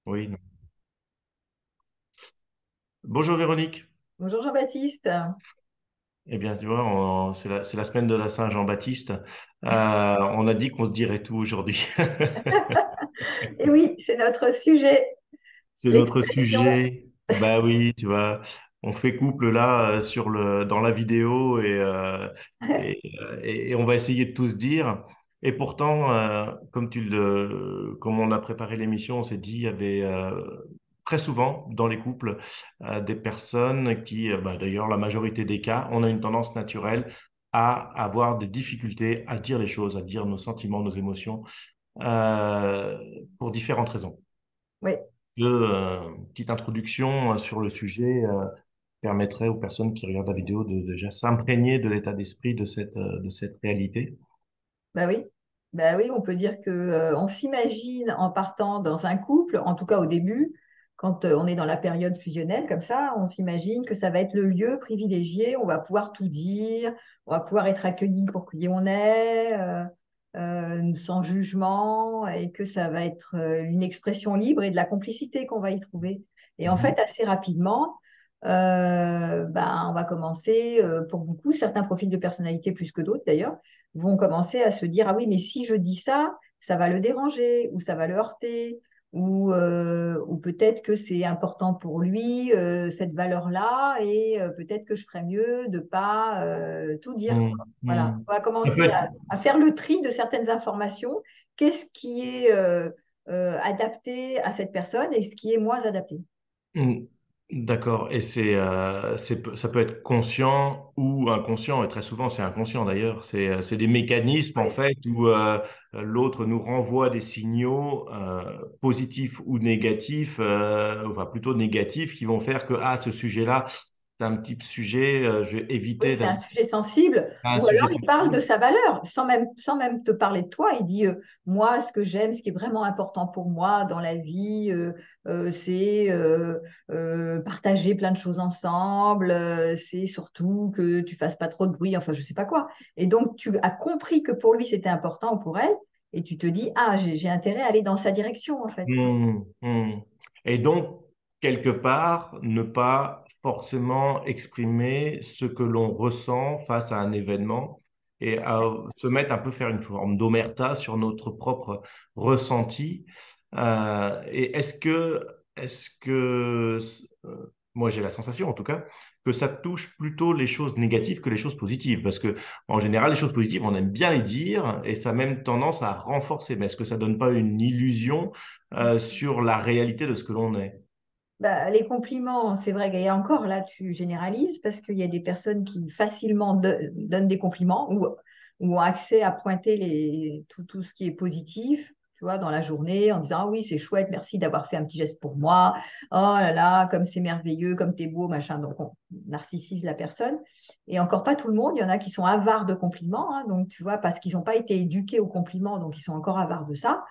Oui. Non. Bonjour Véronique. Bonjour Jean-Baptiste. Eh bien, tu vois, c'est la semaine de la Saint-Jean-Baptiste. On a dit qu'on se dirait tout aujourd'hui. Et oui, c'est notre sujet, C'est notre l'expression. sujet. Bah oui, tu vois, on fait couple là dans la vidéo et on va essayer de tout se dire. Et pourtant, comme on a préparé l'émission, on s'est dit il y avait très souvent dans les couples des personnes qui, bah, d'ailleurs, la majorité des cas, on a une tendance naturelle à avoir des difficultés à dire les choses, à dire nos sentiments, nos émotions, euh, pour différentes raisons Oui, petite introduction sur le sujet permettrait aux personnes qui regardent la vidéo de déjà s'imprégner de l'état d'esprit de cette réalité. bah oui. Bah oui, on peut dire que on s'imagine en partant dans un couple, en tout cas au début, quand on est dans la période fusionnelle comme ça, on s'imagine que ça va être le lieu privilégié, on va pouvoir tout dire, on va pouvoir être accueilli pour qui on est, sans jugement, et que ça va être une expression libre et de la complicité qu'on va y trouver. Et en Mhm. fait, assez rapidement, ben, on va commencer, pour beaucoup, certains profils de personnalité plus que d'autres d'ailleurs, vont commencer à se dire, ah oui, mais si je dis ça, ça va le déranger, ou ça va le heurter, ou peut-être que c'est important pour lui, cette valeur-là, et peut-être que je ferais mieux de pas tout dire, quoi. Mhm. Voilà, Mhm. on va Ça peut commencer être, à faire le tri de certaines informations. Qu'est-ce qui est adapté à cette personne et ce qui est moins adapté. Mm. D'accord. Et ça peut être conscient ou inconscient, et très souvent c'est inconscient d'ailleurs. C'est des mécanismes en Oui. fait où l'autre nous renvoie des signaux positifs ou négatifs, enfin plutôt négatifs, qui vont faire que ce sujet-là, c'est un petit sujet, je vais Oui, éviter c'est un d'aborder sujet sensible, un ou sujet alors il parle de sensible. sa valeur, sans même te parler de toi. Il dit, moi, ce que j'aime, ce qui est vraiment important pour moi dans la vie, c'est partager plein de choses ensemble, c'est surtout que tu fasses pas trop de bruit, enfin, je sais pas quoi. Et donc, tu as compris que pour lui, c'était important, ou pour elle, et tu te dis, ah, j'ai intérêt à aller dans sa direction, en fait. Hmm. Et donc, quelque part, ne pas forcément exprimer ce que l'on ressent face à un événement et à se mettre un peu faire une forme d'omerta sur notre propre ressenti. Et moi j'ai la sensation en tout cas que ça touche plutôt les choses négatives que les choses positives, parce que en général les choses positives on aime bien les dire et ça a même tendance à renforcer. Mais est-ce que ça donne pas une illusion sur la réalité de ce que l'on est? Bah, les compliments, c'est vrai qu'il y a encore là, tu généralises parce qu'il y a des personnes qui facilement donnent des compliments ou ont accès à pointer tout ce qui est positif, tu vois, dans la journée en disant, ah oui, c'est chouette, merci d'avoir fait un petit geste pour moi. Oh là là, comme c'est merveilleux, comme t'es beau, machin. Donc, on narcissise la personne. Et encore pas tout le monde. Il y en a qui sont avares de compliments, hein, donc tu vois, parce qu'ils n'ont pas été éduqués aux compliments, donc ils sont encore avares de ça.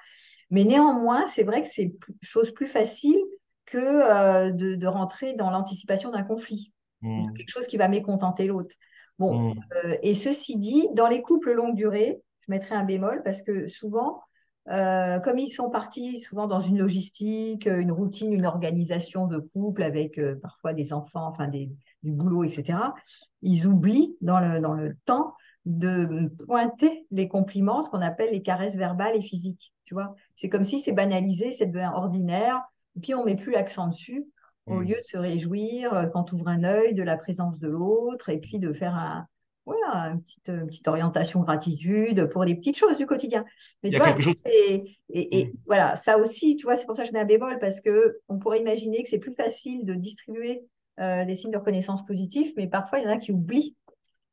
Mais néanmoins, c'est vrai que c'est chose plus facile que de rentrer dans l'anticipation d'un conflit ou de Hmm. quelque chose qui va mécontenter l'autre. Bon, Hmm. et ceci dit, dans les couples longue durée, je mettrai un bémol parce que souvent, comme ils sont partis souvent dans une logistique, une routine, une organisation de couple avec parfois des enfants, enfin du boulot, etc., ils oublient dans le temps de pointer les compliments, ce qu'on appelle les caresses verbales et physiques. Tu vois, c'est comme si c'est banalisé, c'est devenu ordinaire, et puis on met plus l'accent dessus au lieu Hmm. de se réjouir quand tu ouvres un œil de la présence de l'autre et puis de faire voilà, une petite orientation gratitude pour des petites choses du quotidien. Mais Il y tu a vois, quelque chose. et voilà, ça aussi, tu vois, c'est pour ça que je mets un bémol parce que on pourrait imaginer que c'est plus facile de distribuer des signes de reconnaissance positifs, mais parfois il y en a qui oublient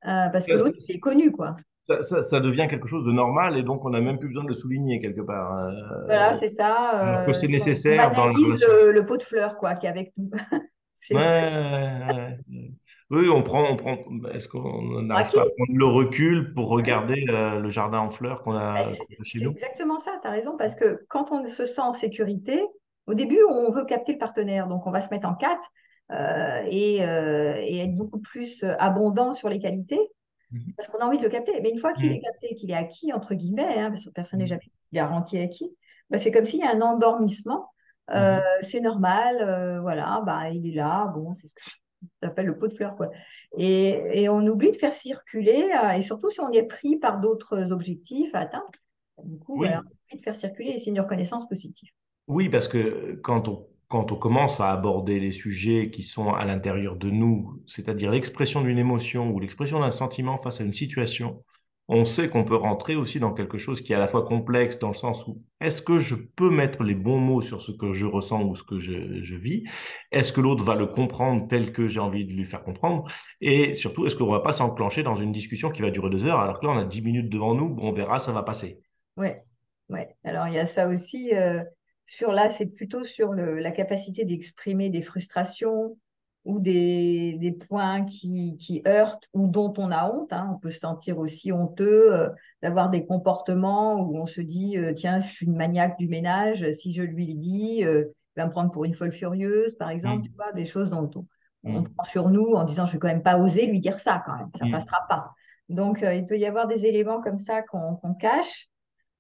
parce que Hmm. l'autre il est connu, quoi. Ça devient quelque chose de normal et donc on n'a même plus besoin de le souligner quelque part. Voilà, c'est Alors que ça. c'est On nécessaire dans la banalise relation. le pot de fleurs, quoi, qui est avec nous. Ouais, C'est ouais, ouais. Oui, on prend. Est-ce qu'on n'arrive pas à braqué. prendre le recul pour regarder le jardin en fleurs Ben, qu'on a chez c'est nous? exactement ça, tu as raison, parce que quand on se sent en sécurité, au début, on veut capter le partenaire, donc on va se mettre en quatre et être beaucoup plus abondant sur les qualités, Mhm. parce qu'on a envie de le capter. Mais une fois qu'il est Mhm. capté, qu'il est acquis, entre guillemets, hein, parce que personne n'est Mhm. jamais garanti acquis, ben, c'est comme s'il y a un endormissement Mhm. C'est normal, voilà, bah, il est là, bon, c'est ce que j'appelle le pot de fleurs, quoi. Et on oublie de faire circuler, et surtout si on est pris par d'autres objectifs à atteindre, du coup, voilà, Oui, on oublie de faire circuler les signes de reconnaissance positive. oui, parce que quand on commence à aborder les sujets qui sont à l'intérieur de nous, c'est-à-dire l'expression d'une émotion ou l'expression d'un sentiment face à une situation, on sait qu'on peut rentrer aussi dans quelque chose qui est à la fois complexe dans le sens où est-ce que je peux mettre les bons mots sur ce que je ressens ou ce que je vis? Est-ce que l'autre va le comprendre tel que j'ai envie de lui faire comprendre? Et surtout, est-ce qu'on ne va pas s'enclencher dans une discussion qui va durer 2 heures alors que là, on a 10 minutes devant nous, on verra, ça va passer. Ouais, ouais. Alors il y a ça aussi. Sur là, c'est plutôt sur la capacité d'exprimer des frustrations ou des points qui heurtent ou dont on a honte, hein. On peut se sentir aussi honteux d'avoir des comportements où on se dit tiens, je suis une maniaque du ménage. Si je lui le dis, il va me prendre pour une folle furieuse, par exemple. Tu Mm, vois, des choses dont on mm, prend sur nous en disant je vais quand même pas oser lui dire ça quand même. Ça mm. passera pas. Donc il peut y avoir des éléments comme ça qu'on cache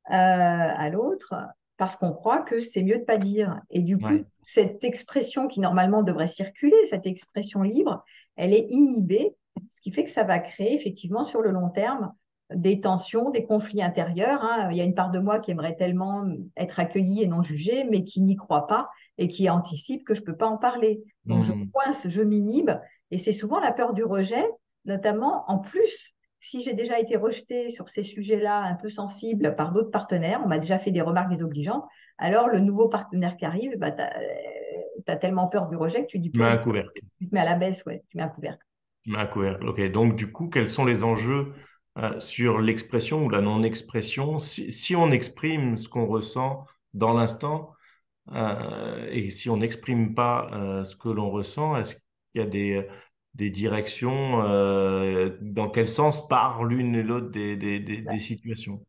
à l'autre parce qu'on croit que c'est mieux de pas dire. Et du coup, Ouais. cette expression qui normalement devrait circuler, cette expression libre, elle est inhibée, ce qui fait que ça va créer effectivement sur le long terme des tensions, des conflits intérieurs, hein. Il y a une part de moi qui aimerait tellement être accueillie et non jugée, mais qui n'y croit pas et qui anticipe que je ne peux pas en parler. Donc je Mm. coince, je m'inhibe, et c'est souvent la peur du rejet, notamment en plus si j'ai déjà été rejetée sur ces sujets-là un peu sensibles par d'autres partenaires, on m'a déjà fait des remarques désobligeantes, alors le nouveau partenaire qui arrive, bah, tu as tellement peur du rejet que tu dis Tu plus mets rien. un couvercle. Tu te mets à la baisse, ouais, tu mets un couvercle. Tu mets un couvercle. OK. Donc, du coup, quels sont les enjeux sur l'expression ou la non-expression? Si on exprime ce qu'on ressent dans l'instant et si on n'exprime pas ce que l'on ressent, est-ce qu'il y a des directions dans quel sens part l'une et l'autre des situations?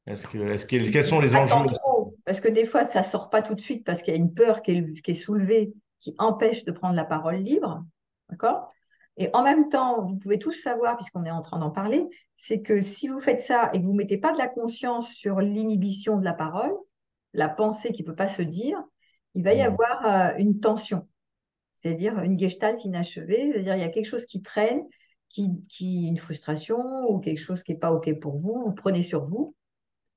Quels sont les enjeux? Attends trop, parce que des fois, ça sort pas tout de suite parce qu'il y a une peur qui est soulevée qui empêche de prendre la parole libre. D'accord? Et en même temps, vous pouvez tous savoir, puisqu'on est en train d'en parler, c'est que si vous faites ça et que vous ne mettez pas de la conscience sur l'inhibition de la parole, la pensée qui ne peut pas se dire, il va y Hmm. avoir une tension, c'est-à-dire une gestalt inachevée, c'est-à-dire il y a quelque chose qui traîne, une frustration ou quelque chose qui n'est pas OK pour vous, vous prenez sur vous,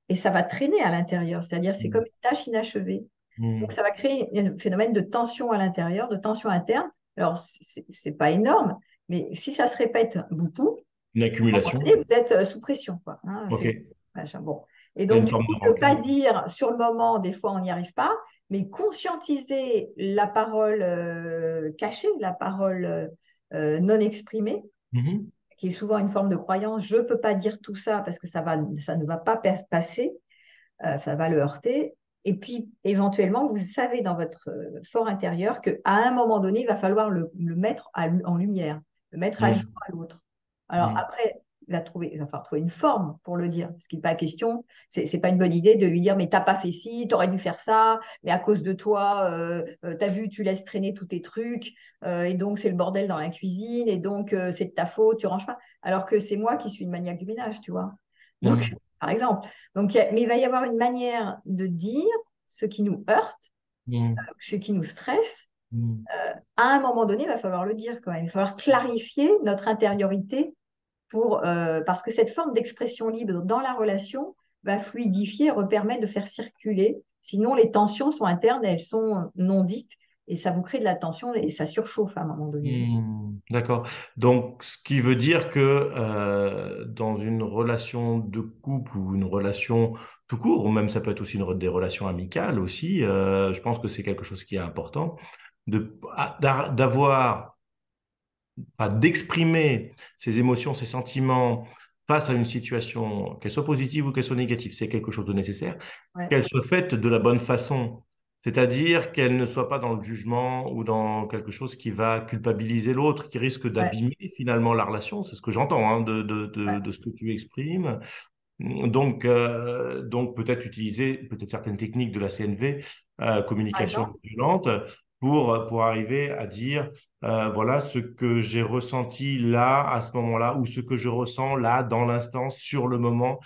et ça va traîner à l'intérieur, c'est-à-dire c'est comme Hmm. une tâche inachevée. Donc Hmm. ça va créer un phénomène de tension à l'intérieur, de tension interne. Alors c'est pas énorme, mais si ça se répète beaucoup, Une à un moment accumulation. donné, vous êtes sous pression, quoi, hein, OK. machin, bon. Et Il y a donc une du forme coup, de ne pas rancune. dire sur le moment, des fois on n'y arrive pas, mais conscientiser la parole cachée, la parole non exprimée, Mhm. qui est souvent une forme de croyance, je ne peux pas dire tout ça parce que ça ne va pas passer, ça va le heurter. Et puis, éventuellement, vous savez dans votre fort intérieur qu'à un moment donné, il va falloir le mettre en lumière, le mettre à jour Hmm. à l'autre. Alors Hmm. après, il va falloir trouver une forme pour le dire. Ce qui n'est pas question, c'est pas une bonne idée de lui dire, mais t'as pas fait ci, tu aurais dû faire ça, mais à cause de toi, t'as vu, tu laisses traîner tous tes trucs, et donc c'est le bordel dans la cuisine, et donc c'est de ta faute, tu ranges pas. Alors que c'est moi qui suis une maniaque du ménage, tu vois. Donc, Hmm. par exemple. Donc, mais il va y avoir une manière de dire ce qui nous heurte, Hmm. ce qui nous stresse. Hmm. À un moment donné, il va falloir le dire quand même. Il va falloir clarifier notre intériorité parce que cette forme d'expression libre dans la relation va fluidifier et permettre de faire circuler. Sinon, les tensions sont internes et elles sont non dites et ça vous crée de la tension et ça surchauffe à un moment donné. D'accord. Donc, ce qui veut dire que dans une relation de couple ou une relation tout court, ou même ça peut être aussi des relations amicales aussi, je pense que c'est quelque chose qui est important d'avoir, enfin, d'exprimer ses émotions, ses sentiments face à une situation, qu'elle soit positive ou qu'elle soit négative. C'est quelque chose de nécessaire, Ouais, qu'elle soit faite de la bonne façon. C'est-à-dire qu'elle ne soit pas dans le jugement ou dans quelque chose qui va culpabiliser l'autre, qui risque ouais, d'abîmer finalement la relation. C'est ce que j'entends hein, ouais. de ce que tu exprimes. Donc peut-être utiliser peut-être certaines techniques de la CNV, Par communication non exemple, violente, pour arriver à dire, voilà ce que j'ai ressenti là, à ce moment-là, ou ce que je ressens là, dans l'instant, sur le moment,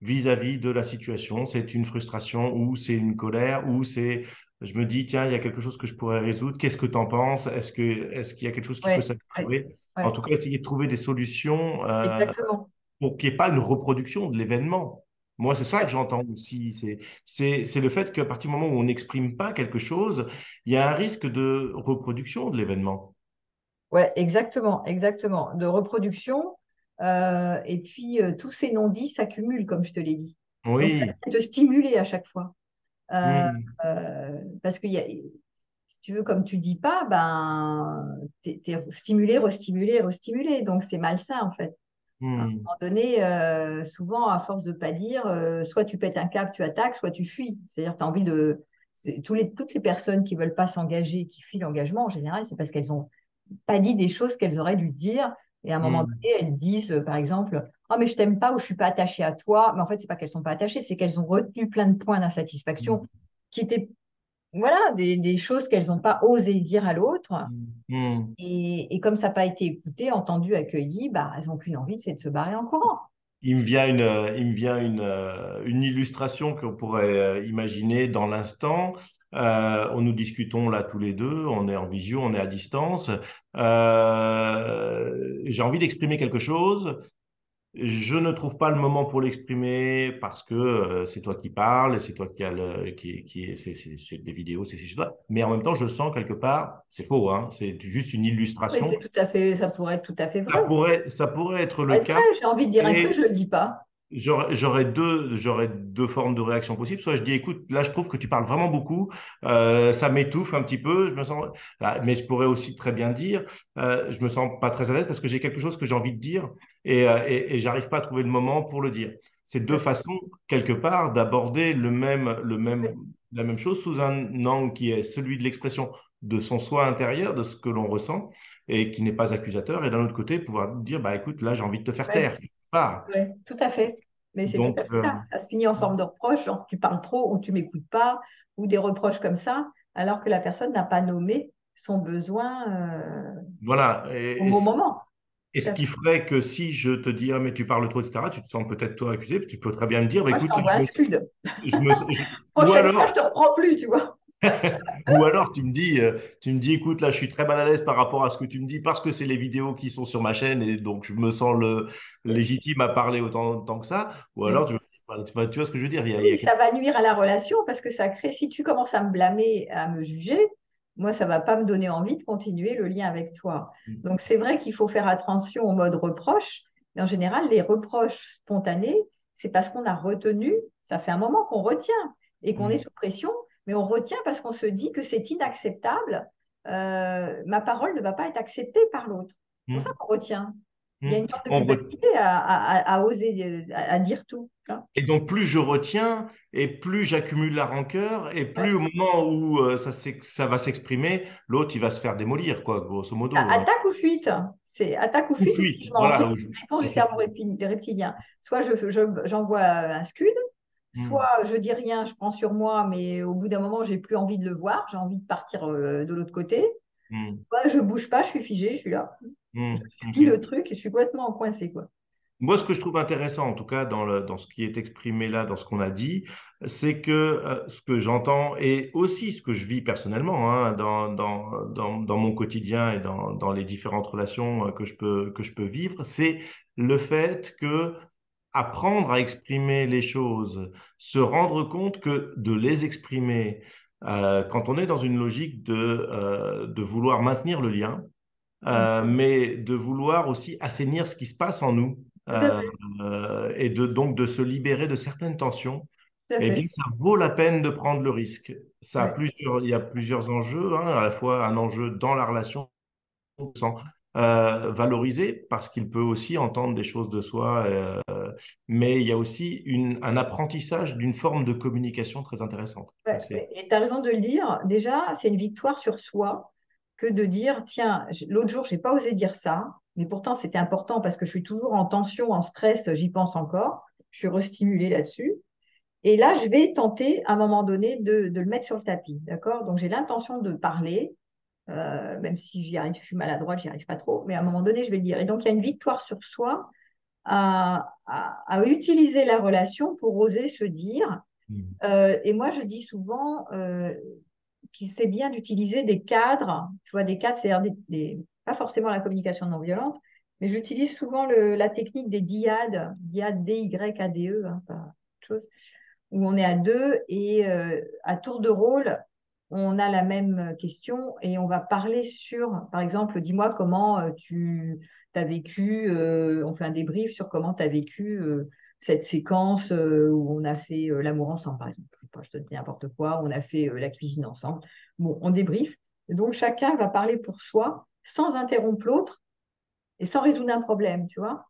vis-à-vis de la situation. C'est une frustration, ou c'est une colère, ou c'est je me dis, tiens, il y a quelque chose que je pourrais résoudre. Qu'est-ce que tu en penses? Est-ce qu'il y a quelque chose qui peut Ouais, ouais, s'améliorer? En ouais, tout cas, essayer de trouver des solutions exactement. pour qu'il n'y ait pas une reproduction de l'événement. Moi, c'est ça que Ouais, j'entends aussi. C'est le fait qu'à partir du moment où on n'exprime pas quelque chose, il y a un risque de reproduction de l'événement. ouais, exactement, exactement. De reproduction. Et puis, tous ces non-dits s'accumulent, comme je te l'ai dit. Donc, ça Oui. vient te stimuler à chaque fois. Euh, Hmm. parce que si tu veux, comme tu dis pas, ben, t'es stimulé, restimulé, restimulé. Donc, c'est malsain, en fait. À un Hmm. moment donné, souvent, à force de pas dire, soit tu pètes un câble, tu attaques, soit tu fuis. C'est-à-dire que tu as envie de. Toutes les personnes qui veulent pas s'engager, qui fuient l'engagement, en général, c'est parce qu'elles ont pas dit des choses qu'elles auraient dû dire. Et à un moment Hmm. donné, elles disent, par exemple, oh, mais je t'aime pas ou je suis pas attachée à toi. Mais en fait, c'est pas qu'elles sont pas attachées, c'est qu'elles ont retenu plein de points d'insatisfaction qui étaient, voilà, des choses qu'elles n'ont pas osé dire à l'autre. Hmm. Et comme ça n'a pas été écouté, entendu, accueilli, bah, elles n'ont qu'une envie, c'est de se barrer en courant. Il me vient une illustration qu'on pourrait imaginer dans l'instant. Nous discutons là tous les deux, on est en visio, on est à distance. J'ai envie d'exprimer quelque chose. Je ne trouve pas le moment pour l'exprimer parce que c'est toi qui parles, et c'est toi qui as c'est des vidéos, c'est chez toi. Mais en même temps, je sens quelque part, c'est faux, hein, c'est juste une Mais illustration. c'est tout à fait, ça pourrait être tout à fait vrai. Ça pourrait être le Ouais, vrai, cas. j'ai envie de dire un truc, je Et ne le dis pas. j'aurais deux formes de réaction possibles. Soit je dis, écoute, là, je trouve que tu parles vraiment beaucoup, ça m'étouffe un petit peu, je me sens. Ah, mais je pourrais aussi très bien dire, je me sens pas très à l'aise parce que j'ai quelque chose que j'ai envie de dire et j'arrive pas à trouver le moment pour le dire. C'est deux Ouais, façons, quelque part, d'aborder ouais, la même chose sous un angle qui est celui de l'expression de son soi intérieur, de ce que l'on ressent et qui n'est pas accusateur. Et d'un autre côté, pouvoir dire, bah, écoute, là, j'ai envie de te faire ouais, taire. Pas. ouais, tout à fait. Mais c'est tout Donc, à fait ça. Ça se finit en forme de reproche, genre tu parles trop ou tu m'écoutes pas, ou des reproches comme ça, alors que la personne n'a pas nommé son besoin voilà. au bon moment. Et Tout ce à qui fait. ferait que si je te dis, ah, mais tu parles trop, etc., tu te sens peut-être toi accusé, tu peux très bien me dire, bah, Moi, je écoute, là, t'envoie un scud. je me, je- ou Prochaine fois, je te alors, reprends plus, tu vois. ou alors tu me dis, écoute, là, je suis très mal à l'aise par rapport à ce que tu me dis parce que c'est les vidéos qui sont sur ma chaîne et donc je me sens Oui, légitime à parler autant que ça. Ou alors, oui. tu vois ce que je veux dire, il y Oui, a ça va nuire à la relation parce que ça crée, si tu commences à me blâmer, à me juger, moi, ça va pas me donner envie de continuer le lien avec toi. Donc, c'est vrai qu'il faut faire attention au mode reproche, mais en général, les reproches spontanés, c'est parce qu'on a retenu, ça fait un moment qu'on retient et qu'on est sous pression, mais on retient parce qu'on se dit que c'est inacceptable. Ma parole ne va pas être acceptée par l'autre. C'est pour ça qu'on retient. Il y a une forme de on, culpabilité à oser, à dire tout, hein. Et donc, plus je retiens, et plus j'accumule la rancœur, et plus Ouais. au moment où ça va s'exprimer, l'autre, il va se faire démolir, quoi, grosso modo, hein. Attaque ou fuite, c'est attaque ou Ou fuite ou fuite, figement. C'est voilà. une réponse du cerveau Effectivement. reptilien. Soit j'envoie un scud, Hmm, soit je dis rien, je prends sur moi, mais au bout d'un moment, j'ai plus envie de le voir, j'ai envie de partir de l'autre côté. hmm, Soit je bouge pas, je suis figée, je suis là. Je subis le ok. truc et je suis complètement coincée, quoi. Moi, ce que je trouve intéressant, en tout cas, dans ce qui est exprimé là, dans ce qu'on a dit, c'est que ce que j'entends et aussi ce que je vis personnellement hein, dans mon quotidien et dans les différentes relations que je peux vivre, c'est le fait que apprendre à exprimer les choses, se rendre compte que de les exprimer, quand on est dans une logique de vouloir maintenir le lien, Mm. mais de vouloir aussi assainir ce qui se passe en nous Tout à fait, et donc de se libérer de certaines tensions, tout à eh bien, fait. ça vaut la peine de prendre le risque. Ouais. Il y a plusieurs enjeux, hein, à la fois un enjeu dans la relation, sans valoriser, parce qu'il peut aussi entendre des choses de soi, mais il y a aussi un apprentissage d'une forme de communication très intéressante. Ouais, ouais. Et tu as raison de le dire. Déjà, c'est une victoire sur soi que de dire, tiens, l'autre jour, j'ai pas osé dire ça, mais pourtant c'était important parce que je suis toujours en tension, en stress, j'y pense encore. Je suis restimulée là-dessus. Et là, je vais tenter à un moment donné de le mettre sur le tapis, d'accord? Donc j'ai l'intention de parler, même si j'y arrive, je suis maladroite, j'y arrive pas trop, mais à un moment donné, je vais le dire. Et donc il y a une victoire sur soi à utiliser la relation pour oser se dire. Mm. Et moi, je dis souvent, c'est bien d'utiliser des cadres. Tu vois, des cadres, c'est-à-dire pas forcément la communication non violente, mais j'utilise souvent la technique des dyades, dyades D-Y-A-D-E, hein, pas autre chose, où on est à deux et à tour de rôle, on a la même question et on va parler sur, par exemple, dis-moi comment tu as vécu, on fait un débrief sur comment tu as vécu cette séquence où on a fait l'amour ensemble, par exemple. Je sais pas, je te dis n'importe quoi, on a fait la cuisine ensemble. Bon, on débrief. Donc, chacun va parler pour soi sans interrompre l'autre et sans résoudre un problème, tu vois.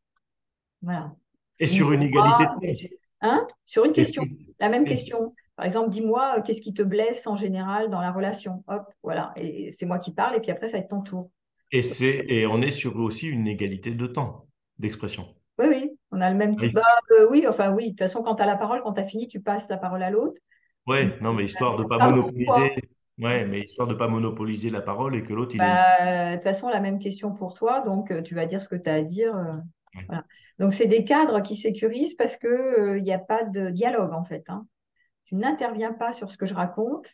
Voilà. Et Ou sur une égalité de dis-moi, temps. hein, sur une Et question, sur- la même et- question. Par exemple, dis-moi, qu'est-ce qui te blesse en général dans la relation? Hop, voilà. Et c'est moi qui parle, et puis après, ça va être ton tour. et on est sur aussi une égalité de temps d'expression. Oui, oui, on a le même. Oui, Bah, oui, enfin, oui. De toute façon, quand tu as la parole, quand tu as fini, tu passes la parole à l'autre. Mais ouais, non, mais histoire de pas parle pour monopoliser, toi. ouais, mais histoire de pas monopoliser la parole et que l'autre, il ait une. Bah, de toute façon, la même question pour toi, donc tu vas dire ce que tu as à dire. Ouais. Voilà. Donc, c'est des cadres qui sécurisent parce que, il n'y a pas de dialogue, en fait, hein. Tu n'interviens pas sur ce que je raconte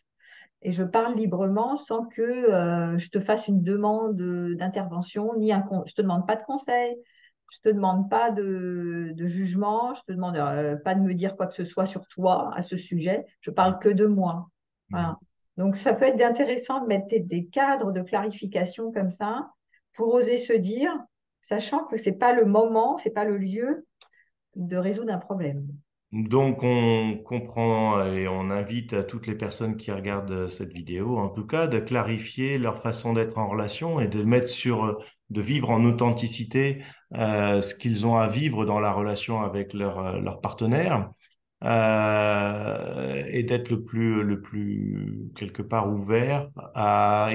et je parle librement sans que je te fasse une demande d'intervention, je te demande pas de conseil, je te demande pas de jugement, je te demande pas de me dire quoi que ce soit sur toi à ce sujet. Je parle que de moi. Mhm. Voilà. Donc ça peut être intéressant de mettre des cadres de clarification comme ça pour oser se dire, sachant que c'est pas le moment, c'est pas le lieu de résoudre un problème. Donc, on comprend et on invite à toutes les personnes qui regardent cette vidéo, en tout cas, de clarifier leur façon d'être en relation et de mettre de vivre en authenticité ce qu'ils ont à vivre dans la relation avec leur partenaire et d'être quelque part ouvert à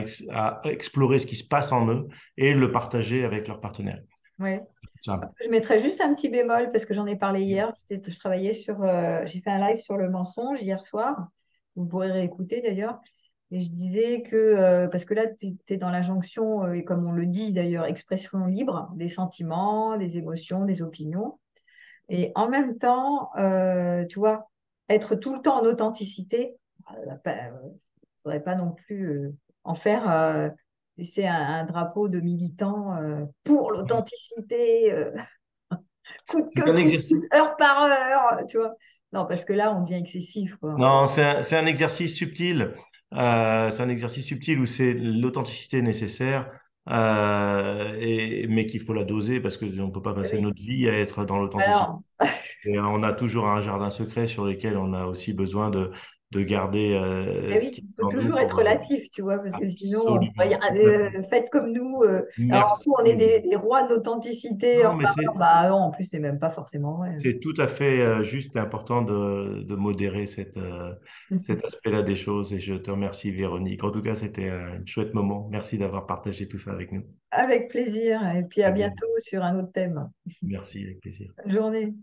explorer ce qui se passe en eux et le partager avec leur partenaire. Ouais. Ça. Je mettrais juste un petit bémol parce que j'en ai parlé hier. Je travaillais j'ai fait un live sur le mensonge hier soir. Vous pourrez réécouter d'ailleurs. Et je disais que, parce que là, tu es dans l'injonction, et comme on le dit d'ailleurs, expression libre des sentiments, des émotions, des opinions. Et en même temps, tu vois, être tout le temps en authenticité, faudrait pas non plus en faire, tu sais, un drapeau de militant pour l'authenticité. Coûte C'est que un coûte, exercice. heure par heure, tu vois. Non, parce que là, on devient excessif, quoi. Non, c'est un exercice subtil. C'est un exercice subtil où c'est l'authenticité nécessaire, mais qu'il faut la doser parce qu'on ne peut pas passer Oui. notre vie à être dans l'authenticité. Alors, Et on a toujours un jardin secret sur lequel on a aussi besoin de garder eh ce oui, qui il est faut en nous toujours être pour relatif, tu vois, parce que sinon, on va absolument dire, tout à fait. faites comme nous. Alors, Merci. nous, on est des rois de l'authenticité, Non, heure mais par heure. Bah non, en plus, c'est même pas forcément vrai. c'est tout à fait juste et important de modérer cet aspect-là des choses et je te remercie, Véronique. En tout cas, c'était un chouette moment. Merci d'avoir partagé tout ça avec nous. Avec plaisir. Et puis à Très bien. bientôt sur un autre thème. Merci, avec plaisir. Bonne journée.